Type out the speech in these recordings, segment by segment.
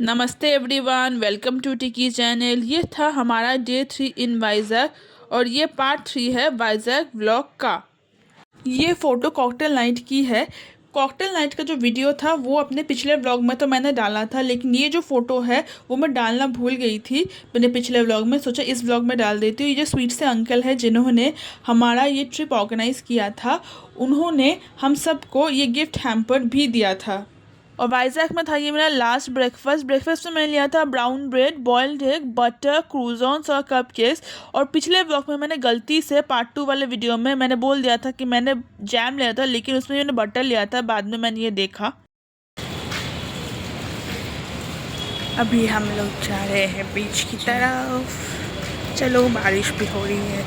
नमस्ते everyone, welcome to टिकी channel. ये था हमारा डे 3 इन वाइजैक और ये पार्ट 3 है वाइजैक व्लॉग का। ये फ़ोटो कॉकटेल नाइट की है। कॉकटेल नाइट का जो वीडियो था वो अपने पिछले व्लॉग में तो मैंने डाला था, लेकिन ये जो फ़ोटो है वो मैं डालना भूल गई थी मैंने पिछले व्लॉग में। सोचा इस व्लॉग में डाल देती हूँ। ये जो स्वीट से अंकल है जिन्होंने हमारा ये ट्रिप ऑर्गेनाइज़ किया था, उन्होंने हम सबको ये गिफ्ट हैम्पर भी दिया था। और वाइजैक में था ये मेरा लास्ट ब्रेकफास्ट में मैंने लिया था brown bread, boiled egg, butter, croissants और कपकेक्स। और पिछले ब्लॉग में मैंने गलती से पार्ट 2 वाले वीडियो में मैंने बोल दिया था कि मैंने जैम लिया था, लेकिन उसमें मैंने बटर लिया था। बाद में मैंने ये देखा। अभी हम लोग जा रहे हैं बीच की तरफ। चलो, बारिश भी हो रही है,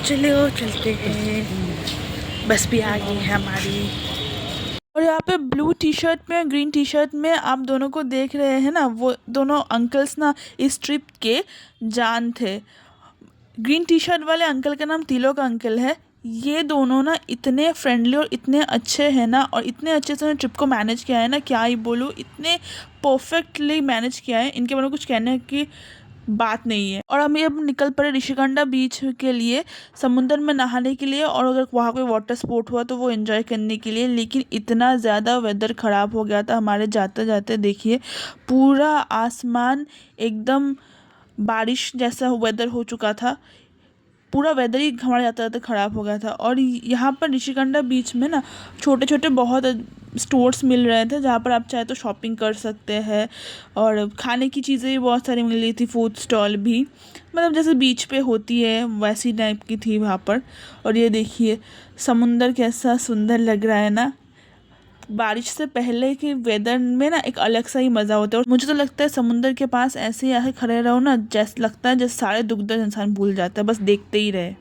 चलो चलते हैं। बस भी आ गई है हमारी। और यहाँ पे ब्लू टी शर्ट में ग्रीन टी शर्ट में आप दोनों को देख रहे हैं ना, वो दोनों अंकल्स ना इस ट्रिप के जान थे। ग्रीन टी शर्ट वाले अंकल का नाम तिलोक अंकल है। ये दोनों ना इतने फ्रेंडली और इतने अच्छे हैं ना, और इतने अच्छे से ट्रिप को मैनेज किया है ना, क्या ही बोलूँ, इतने परफेक्टली मैनेज किया है, इनके बारे में कुछ कहने की बात नहीं है। और हम ये अब निकल पड़े ऋषिकंडा बीच के लिए, समुद्र में नहाने के लिए, और अगर वहाँ पे वाटर स्पोर्ट हुआ तो वो एंजॉय करने के लिए। लेकिन इतना ज़्यादा वेदर ख़राब हो गया था हमारे जाते जाते। देखिए, पूरा आसमान एकदम बारिश जैसा वेदर हो चुका था। पूरा वेदर ही हमारे जाते जाते ख़राब हो गया था। और यहाँ पर ऋषिकंडा बीच में ना छोटे छोटे बहुत स्टोर्स मिल रहे थे, जहाँ पर आप चाहे तो शॉपिंग कर सकते हैं, और खाने की चीज़ें भी बहुत सारी मिल रही थी, फूड स्टॉल भी, मतलब जैसे बीच पे होती है वैसी टाइप की थी वहाँ पर। और ये देखिए समुंदर कैसा सुंदर लग रहा है ना। बारिश से पहले के वेदर में ना एक अलग सा ही मज़ा होता है। और मुझे तो लगता है समुंदर के पास ऐसे ही आके खड़े रहो ना, जैसे लगता है जैसे सारे दुख दर्द इंसान भूल जाता है, बस देखते ही रहे।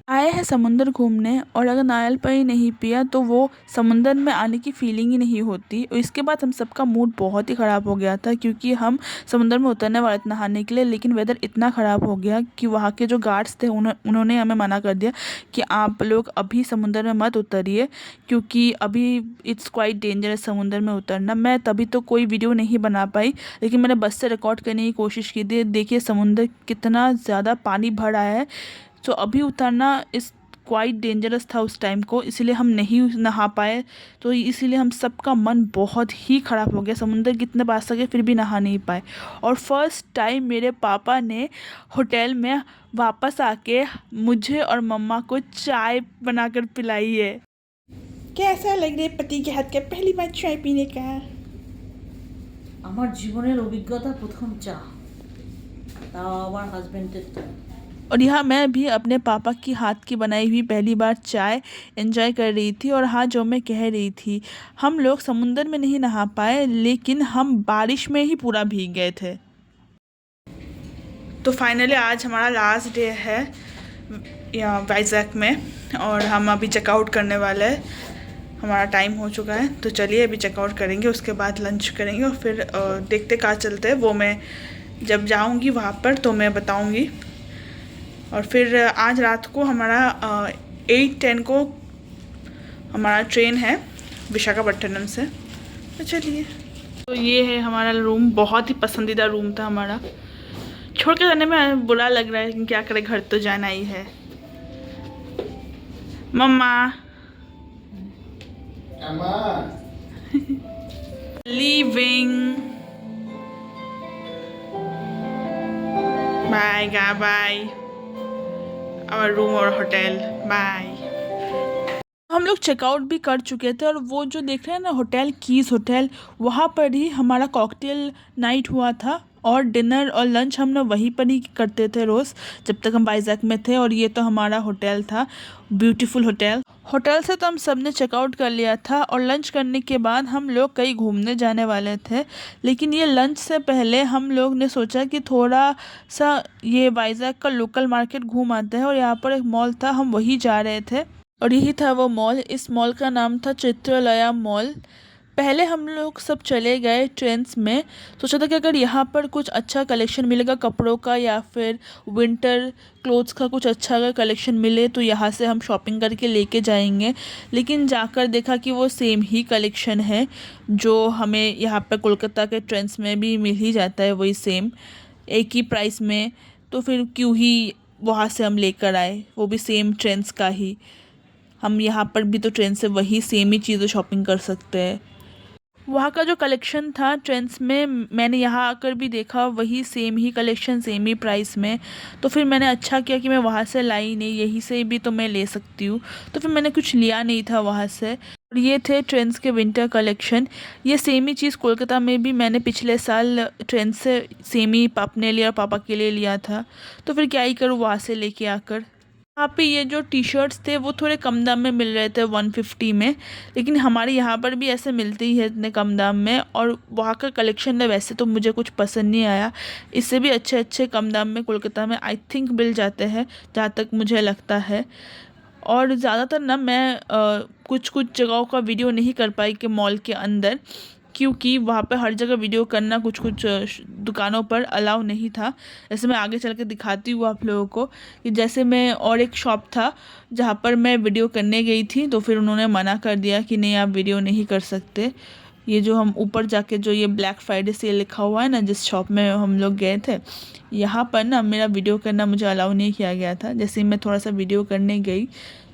आए हैं समुंदर घूमने, और अगर नारियल पानी नहीं पिया तो वो समुंदर में आने की फीलिंग ही नहीं होती। और इसके बाद हम सबका मूड बहुत ही ख़राब हो गया था, क्योंकि हम समुंदर में उतरने वाले थे नहाने के लिए, लेकिन वेदर इतना ख़राब हो गया कि वहाँ के जो गार्ड्स थे उन्होंने हमें मना कर दिया कि आप लोग अभी समुंदर में मत उतरिए, क्योंकि अभी इट्स क्वाइट डेंजरस समुंदर में उतरना। मैं तभी तो कोई वीडियो नहीं बना पाई, लेकिन मैंने बस से रिकॉर्ड करने की कोशिश की थी। देखिए समुंदर कितना ज़्यादा पानी भर आया है, तो अभी उतरना इस क्वाइट डेंजरस था उस टाइम को, इसलिए हम नहीं नहा पाए। तो इसीलिए हम सबका मन बहुत ही ख़राब हो गया, समुंदर कितने पास सके फिर भी नहा नहीं पाए। और फर्स्ट टाइम मेरे पापा ने होटल में वापस आके मुझे और मम्मा को चाय बनाकर पिलाई है। कैसा लग रहा है पति के हाथ का पहली बार चाय पीने का? আমার জীবনের অভিজ্ঞতা প্রথম চা, তাও আমার হাজবেন্ডের তো। और यहाँ मैं भी अपने पापा की हाथ की बनाई हुई पहली बार चाय एंजॉय कर रही थी। और हाँ, जो मैं कह रही थी, हम लोग समुंदर में नहीं नहा पाए, लेकिन हम बारिश में ही पूरा भीग गए थे। तो फाइनली आज हमारा लास्ट डे है यहाँ वाइजैक में, और हम अभी चेकआउट करने वाले हैं। हमारा टाइम हो चुका है, तो चलिए अभी चेकआउट करेंगे, उसके बाद लंच करेंगे, और फिर देखते कहाँ चलते हैं। वो मैं जब जाऊँगी वहाँ पर तो मैं बताऊँगी। और फिर आज रात को हमारा 8:10 को हमारा ट्रेन है विशाखापट्टनम से। तो चलिए, तो ये है हमारा रूम, बहुत ही पसंदीदा रूम था हमारा। छोड़ के जाने में बुरा लग रहा है, लेकिन क्या करें, घर तो जाना ही है। मम्मा लीविंग, बाय बाय और रूम और होटल, बाय। हम लोग चेकआउट भी कर चुके थे, और वो जो देख रहे हैं ना होटल कीज होटल, वहाँ पर ही हमारा कॉकटेल नाइट हुआ था, और डिनर और लंच हम लोग वहीं पर ही करते थे रोज़ जब तक हम वाइजैक में थे। और ये तो हमारा होटल था, ब्यूटीफुल होटल। होटल से तो हम सब ने चेकआउट कर लिया था, और लंच करने के बाद हम लोग कहीं घूमने जाने वाले थे। लेकिन ये लंच से पहले हम लोग ने सोचा कि थोड़ा सा ये वाइजैक का लोकल मार्केट घूम आते हैं, और यहाँ पर एक मॉल था, हम वही जा रहे थे। और यही था वो मॉल। इस मॉल का नाम था चित्रलया मॉल। पहले हम लोग सब चले गए ट्रेंड्स में, सोचा था कि अगर यहाँ पर कुछ अच्छा कलेक्शन मिलेगा कपड़ों का या फिर विंटर क्लोथ्स का कुछ अच्छा अगर कलेक्शन मिले तो यहाँ से हम शॉपिंग करके लेके जाएंगे। लेकिन जाकर देखा कि वो सेम ही कलेक्शन है जो हमें यहाँ पर कोलकाता के ट्रेंड्स में भी मिल ही जाता है, वही सेम एक ही प्राइस में। तो फिर क्यों ही वहाँ से हम लेकर आए, वो भी सेम ट्रेंड्स का ही। हम यहाँ पर भी तो ट्रेंड से वही सेम ही चीज़ें शॉपिंग कर सकते हैं। वहाँ का जो कलेक्शन था ट्रेंड्स में मैंने यहाँ आकर भी देखा, वही सेम ही कलेक्शन सेम ही प्राइस में। तो फिर मैंने अच्छा किया कि मैं वहाँ से लाई नहीं, यहीं से भी तो मैं ले सकती हूँ। तो फिर मैंने कुछ लिया नहीं था वहाँ से। और ये थे ट्रेंड्स के विंटर कलेक्शन। ये सेम ही चीज़ कोलकाता में भी मैंने पिछले साल ट्रेंड्स से सेम ही अपने लिए और पापा के लिए लिया था। तो फिर क्या ही करूँ वहाँ से लेके आकर। यहाँ पे ये जो टी शर्ट्स थे वो थोड़े कम दाम में मिल रहे थे 150 में, लेकिन हमारे यहाँ पर भी ऐसे मिलते ही है इतने कम दाम में। और वहाँ का कलेक्शन है वैसे तो मुझे कुछ पसंद नहीं आया, इससे भी अच्छे अच्छे कम दाम में कोलकाता में आई थिंक मिल जाते हैं जहाँ तक मुझे लगता है। और ज़्यादातर ना मैं कुछ कुछ जगहों का वीडियो नहीं कर पाई कि मॉल के अंदर, क्योंकि वहाँ पे हर जगह वीडियो करना कुछ कुछ दुकानों पर अलाउ नहीं था। जैसे मैं आगे चल के दिखाती हूँ आप लोगों को कि जैसे मैं और एक शॉप था जहाँ पर मैं वीडियो करने गई थी, तो फिर उन्होंने मना कर दिया कि नहीं आप वीडियो नहीं कर सकते। ये जो हम ऊपर जाके जो ये ब्लैक फ्राइडे सेल लिखा हुआ है ना, जिस शॉप में हम लोग गए थे, यहाँ पर ना मेरा वीडियो करना मुझे अलाउ नहीं किया गया था। जैसे ही मैं थोड़ा सा वीडियो करने गई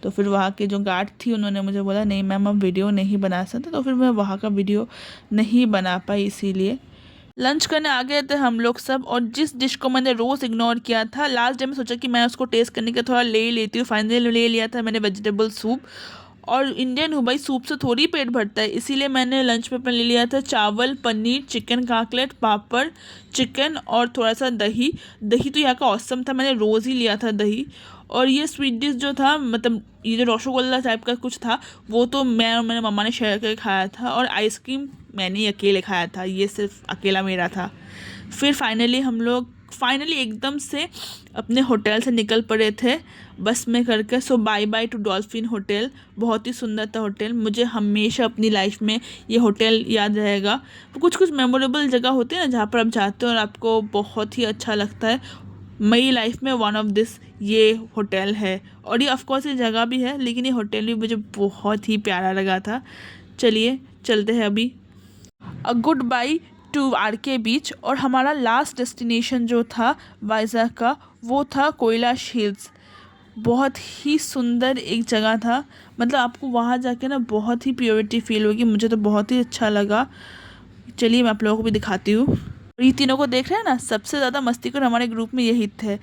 तो फिर वहाँ के जो गार्ड थी उन्होंने मुझे बोला नहीं मैम आप वीडियो नहीं बना सकते। तो फिर मैं वहाँ का वीडियो नहीं बना पाई। इसीलिए लंच करने आ गए थे हम लोग सब, और जिस डिश को मैंने रोज़ इग्नोर किया था लास्ट डे में सोचा कि मैं उसको टेस्ट करने का थोड़ा ले ही लेती हूँ, फाइनली ले लिया था मैंने वेजिटेबल सूप। और इंडियन हूँ भाई, सूप से थोड़ी पेट भरता है, इसीलिए मैंने लंच में अपने ले लिया था चावल, पनीर, चिकन काकलेट, पापड़, चिकन और थोड़ा सा दही। दही तो यहाँ का औसम था, मैंने रोज़ ही लिया था दही। और ये स्वीट डिश जो था, मतलब ये जो रसगुल्ला टाइप का कुछ था, वो तो मैं और मेरे मम्मा ने शेयर करके खाया था। और आइसक्रीम मैंने ही अकेले खाया था, ये सिर्फ अकेला मेरा था। फिर फाइनली एकदम से अपने होटल से निकल पड़े थे बस में करके। So bye bye to Dolphin Hotel. बहुत ही सुंदर था होटल, मुझे हमेशा अपनी लाइफ में ये होटल याद रहेगा। कुछ कुछ मेमोरेबल जगह होती है ना जहाँ पर आप जाते हो और आपको बहुत ही अच्छा लगता है। मेरी लाइफ में वन ऑफ दिस ये होटल है। और ये ऑफकोर्स ये जगह भी है, लेकिन ये होटल भी मुझे बहुत ही प्यारा लगा था। चलिए चलते हैं अभी। Good bye to RK. Beach. और हमारा लास्ट डेस्टिनेशन जो था वाइज़ाग का वो था कैलाश हिल्स। बहुत ही सुंदर एक जगह था, मतलब आपको वहाँ जाके ना बहुत ही प्योरिटी फील होगी। मुझे तो बहुत ही अच्छा लगा। चलिए मैं आप लोगों को भी दिखाती हूँ। ये तीनों को देख रहे हैं ना, सबसे ज़्यादा मस्तीखोर हमारे ग्रुप में यही थे।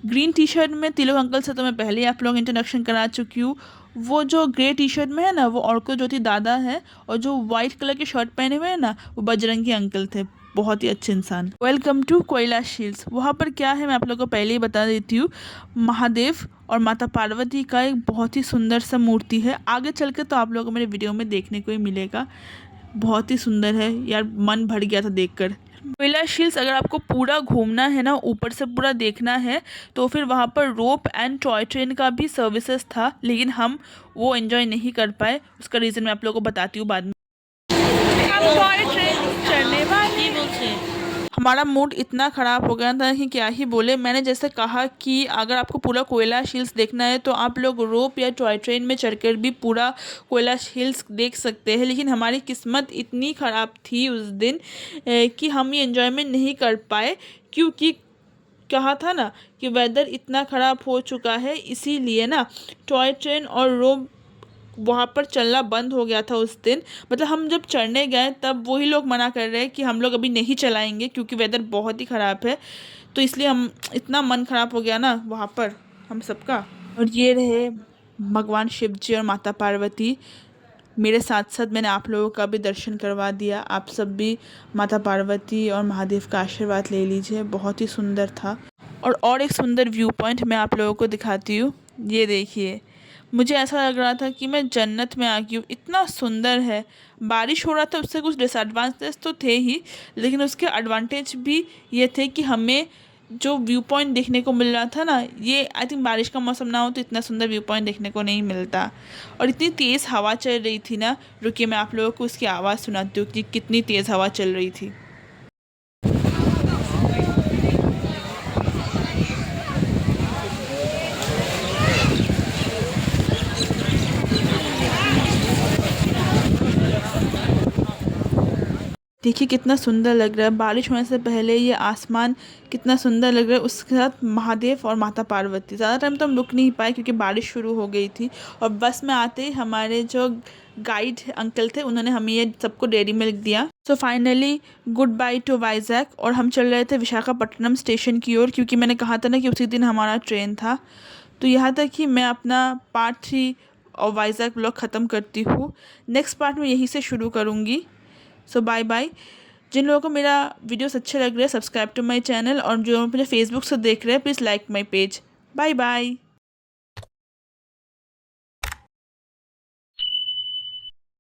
ग्रीन टी शर्ट में तिलक अंकल से तो मैं पहले ही आप लोग इंट्रोडक्शन करा चुकी हूँ। वो जो ग्रे टी शर्ट में है ना वो औरको ज्योति दादा है, और जो वाइट कलर की शर्ट पहने हुए हैं ना वो बजरंगी अंकल थे। बहुत ही अच्छे इंसान। Welcome to Kailash hills. वहाँ पर क्या है मैं आप लोगों को पहले ही बता देती हूँ। महादेव और माता पार्वती का एक बहुत ही सुंदर सा मूर्ति है। आगे चल के तो आप लोगों को मेरे वीडियो में देखने को ही मिलेगा। बहुत ही सुंदर है यार, मन भर गया था देखकर। कैलाश हिल्स अगर आपको पूरा घूमना है ना, ऊपर से पूरा देखना है, तो फिर वहाँ पर रोप एंड टॉय ट्रेन का भी सर्विसेज था, लेकिन हम वो एंजॉय नहीं कर पाए। उसका रीज़न मैं आप लोगों को बताती हूँ बाद में। हम टॉय ट्रेन चढ़ने वाले, हमारा मूड इतना ख़राब हो गया था कि क्या ही बोले। मैंने जैसे कहा कि अगर आपको पूरा कैलाश हिल्स देखना है तो आप लोग रोप या टॉय ट्रेन में चढ़कर भी पूरा कैलाश हिल्स देख सकते हैं, लेकिन हमारी किस्मत इतनी ख़राब थी उस दिन कि हम ये एंजॉयमेंट नहीं कर पाए। क्योंकि कहा था ना कि वेदर इतना ख़राब हो चुका है, इसीलिए ना टॉय ट्रेन और रोप वहाँ पर चलना बंद हो गया था उस दिन। मतलब हम जब चढ़ने गए तब वही लोग मना कर रहे हैं कि हम लोग अभी नहीं चलाएंगे क्योंकि वेदर बहुत ही ख़राब है। तो इसलिए हम इतना मन ख़राब हो गया ना वहाँ पर हम सबका। और ये रहे भगवान शिव जी और माता पार्वती मेरे साथ साथ। मैंने आप लोगों का भी दर्शन करवा दिया। आप सब भी माता पार्वती और महादेव का आशीर्वाद ले लीजिए, बहुत ही सुंदर था। और एक सुंदर व्यू पॉइंट मैं आप लोगों को दिखाती हूँ। ये देखिए, मुझे ऐसा लग रहा था कि मैं जन्नत में आ गई हूँ, इतना सुंदर है। बारिश हो रहा था, उससे कुछ डिसएडवांटेज तो थे ही, लेकिन उसके एडवांटेज भी ये थे कि हमें जो व्यू पॉइंट देखने को मिल रहा था ना, ये आई थिंक बारिश का मौसम ना हो तो इतना सुंदर व्यू पॉइंट देखने को नहीं मिलता। और इतनी तेज़ हवा चल रही थी ना, रुकिए मैं आप लोगों को उसकी आवाज़ सुनाती हूँ कि कितनी तेज़ हवा चल रही थी। देखिए कितना सुंदर लग रहा है, बारिश होने से पहले ये आसमान कितना सुंदर लग रहा है। उसके साथ महादेव और माता पार्वती। ज़्यादा टाइम तो हम रुक नहीं पाए क्योंकि बारिश शुरू हो गई थी। और बस में आते ही हमारे जो गाइड अंकल थे उन्होंने हमें ये सबको डेयरी मिल्क दिया। So finally good bye to Vizag, और हम चल रहे थे विशाखापट्टनम स्टेशन की ओर, क्योंकि मैंने कहा था ना कि उसी दिन हमारा ट्रेन था। तो यहाँ तक कि मैं अपना पार्ट 3 और वाइजैक ब्लॉग ख़त्म करती हूँ। नेक्स्ट पार्ट में यहीं से शुरू करूँगी। सो बाय बाय। जिन लोगों को मेरा वीडियोस अच्छे लग रहे हैं, सब्सक्राइब टू माय चैनल, और जो मुझे फेसबुक से देख रहे हैं please like my page. Bye bye.